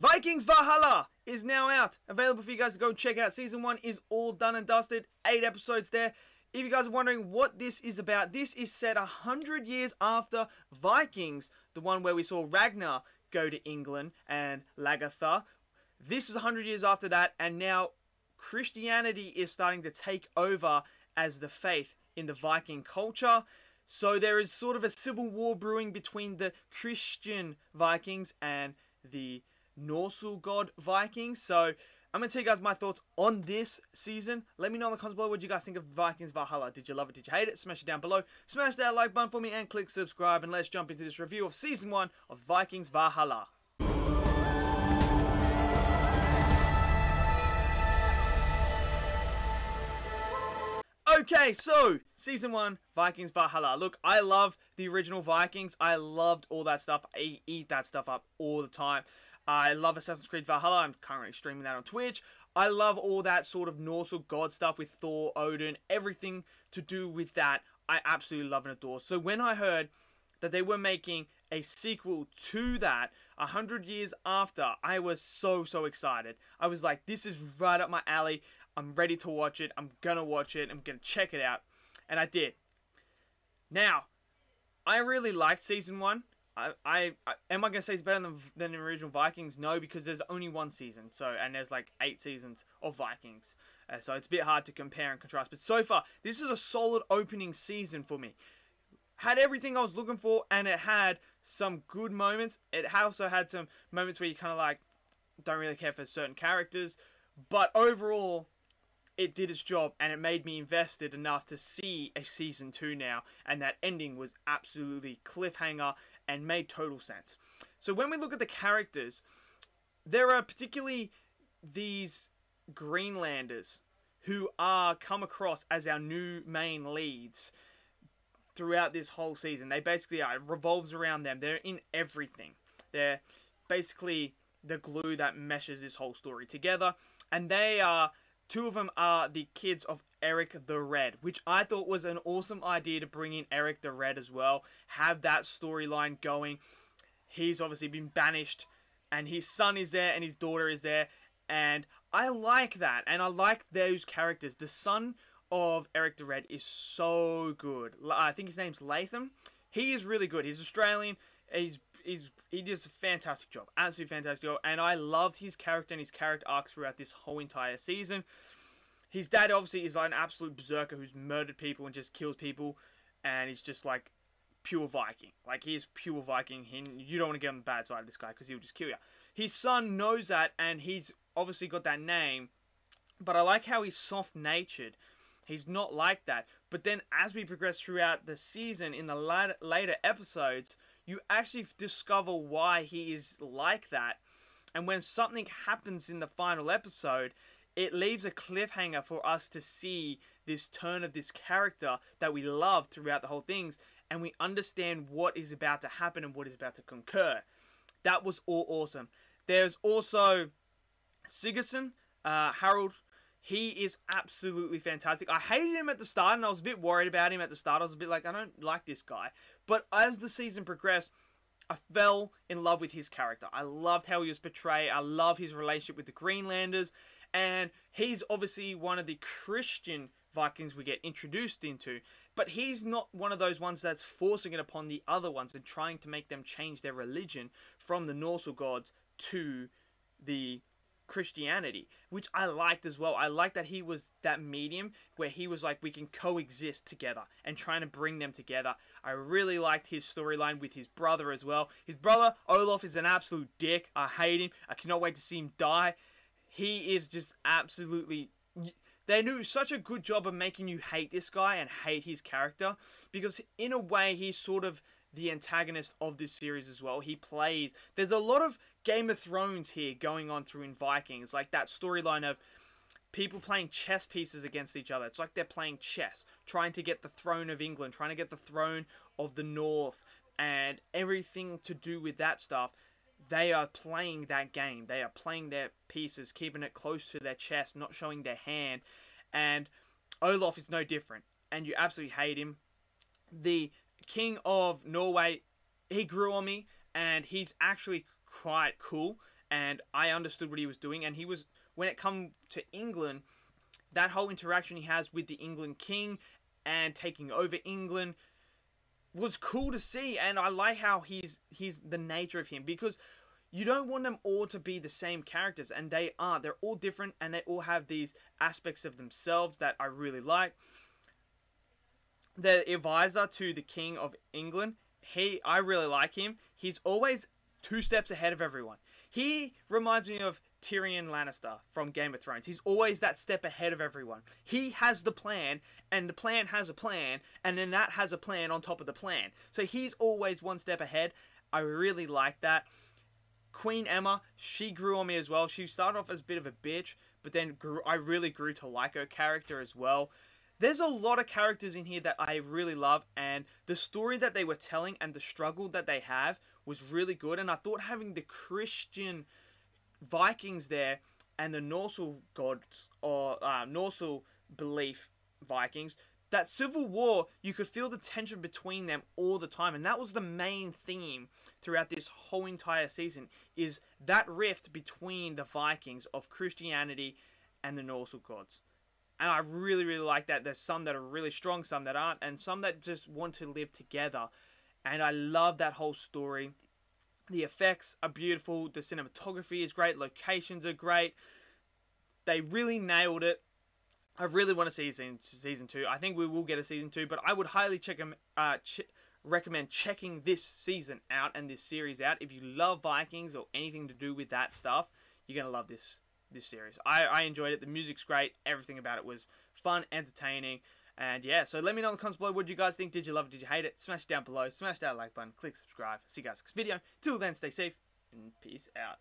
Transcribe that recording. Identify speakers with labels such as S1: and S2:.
S1: Vikings Valhalla is now out. Available for you guys to go check out. Season 1 is all done and dusted. 8 episodes there. If you guys are wondering what this is about, this is set 100 years after Vikings, the one where we saw Ragnar go to England and Lagertha. This is 100 years after that, and now Christianity is starting to take over as the faith in the Viking culture. So there is sort of a civil war brewing between the Christian Vikings and the Norse god Vikings. So I'm going to tell you guys my thoughts on this season. Let me know in the comments below what you guys think of Vikings Valhalla. Did you love it? Did you hate it? Smash it down below. Smash that like button for me and click subscribe. And let's jump into this review of Season 1 of Vikings Valhalla. Okay, so Season 1, Vikings Valhalla. Look, I love the original Vikings. I loved all that stuff. I eat that stuff up all the time. I love Assassin's Creed Valhalla. I'm currently streaming that on Twitch. I love all that sort of Norse god stuff with Thor, Odin, everything to do with that. I absolutely love and adore. So when I heard that they were making a sequel to that 100 years after, I was so excited. I was like, this is right up my alley. I'm ready to watch it. I'm gonna watch it. I'm gonna check it out. And I did. Now, I really liked Season 1. Am I going to say it's better than the original Vikings? No, because there's only one season. And there's like 8 seasons of Vikings. So it's a bit hard to compare and contrast. But so far, this is a solid opening season for me. Had everything I was looking for, and it had some good moments. It also had some moments where you kind of like don't really care for certain characters. But overall, it did its job, and it made me invested enough to see a Season 2 now, and that ending was absolutely cliffhanger and made total sense. So when we look at the characters, there are particularly these Greenlanders who are come across as our new main leads throughout this whole season. They basically are, it revolves around them. They're in everything. They're basically the glue that meshes this whole story together, and they are... 2 of them are the kids of Eric the Red, which I thought was an awesome idea to bring in Eric the Red as well. Have that storyline going. He's obviously been banished, and his son is there, and his daughter is there. And I like that, and I like those characters. The son of Eric the Red is so good. I think his name's Latham. He is really good. He's Australian. He does a fantastic job. Absolutely fantastic job. And I loved his character and his character arcs throughout this whole entire season. His dad obviously is like an absolute berserker who's murdered people and just kills people. And he's just like pure Viking. Like, he is pure Viking. You don't want to get on the bad side of this guy because he'll just kill you. His son knows that, and he's obviously got that name. But I like how he's soft-natured. He's not like that. But then as we progress throughout the season, in the later episodes, you actually discover why he is like that. And when something happens in the final episode, it leaves a cliffhanger for us to see this turn of this character that we love throughout the whole things. And we understand what is about to happen and what is about to concur. That was all awesome. There's also Sigurdsson, Harald. He is absolutely fantastic. I hated him at the start, and I was a bit worried about him at the start. I was a bit like, I don't like this guy. But as the season progressed, I fell in love with his character. I loved how he was portrayed. I love his relationship with the Greenlanders. And he's obviously one of the Christian Vikings we get introduced into. But he's not one of those ones that's forcing it upon the other ones and trying to make them change their religion from the Norse gods to the Christianity, which I liked as well. I liked that he was that medium where he was like, we can coexist together and trying to bring them together. I really liked his storyline with his brother as well. His brother, Olaf, is an absolute dick. I hate him. I cannot wait to see him die. He is just absolutely... They do such a good job of making you hate this guy and hate his character, because in a way he's sort of the antagonist of this series as well. He plays... There's a lot of Game of Thrones here going on through in Vikings, like that storyline of people playing chess pieces against each other. It's like they're playing chess, trying to get the throne of England, trying to get the throne of the North, and everything to do with that stuff. They are playing that game. They are playing their pieces, keeping it close to their chest, not showing their hand. And Olaf is no different, and you absolutely hate him. The King of Norway, he grew on me, and he's actually quite cool, and I understood what he was doing. And he was, when it come to England, that whole interaction he has with the England king and taking over England was cool to see. And I like how he's the nature of him, because you don't want them all to be the same characters, and they aren't. They're all different, and they all have these aspects of themselves that I really like. The advisor to the King of England, I really like him. He's always 2 steps ahead of everyone. He reminds me of Tyrion Lannister from Game of Thrones. He's always that step ahead of everyone. He has the plan, and the plan has a plan, and then that has a plan on top of the plan. So he's always 1 step ahead. I really like that. Queen Emma, she grew on me as well. She started off as a bit of a bitch, but then I really grew to like her character as well. There's a lot of characters in here that I really love, and the story that they were telling and the struggle that they have was really good. And I thought having the Christian Vikings there and the Norse gods, or Norse belief Vikings, that civil war, you could feel the tension between them all the time. And that was the main theme throughout this whole entire season, is that rift between the Vikings of Christianity and the Norse gods. And I really, really like that. There's some that are really strong, some that aren't, and some that just want to live together. And I love that whole story. The effects are beautiful. The cinematography is great. Locations are great. They really nailed it. I really want to see season 2. I think we will get a season 2, but I would highly recommend checking this season out and this series out. If you love Vikings or anything to do with that stuff, you're going to love this series. I enjoyed it. The music's great. Everything about it was fun, entertaining. And yeah, so let me know in the comments below, what did you guys think? Did you love it? Did you hate it? Smash it down below. Smash that like button. Click subscribe. See you guys next video. Till then, stay safe and peace out.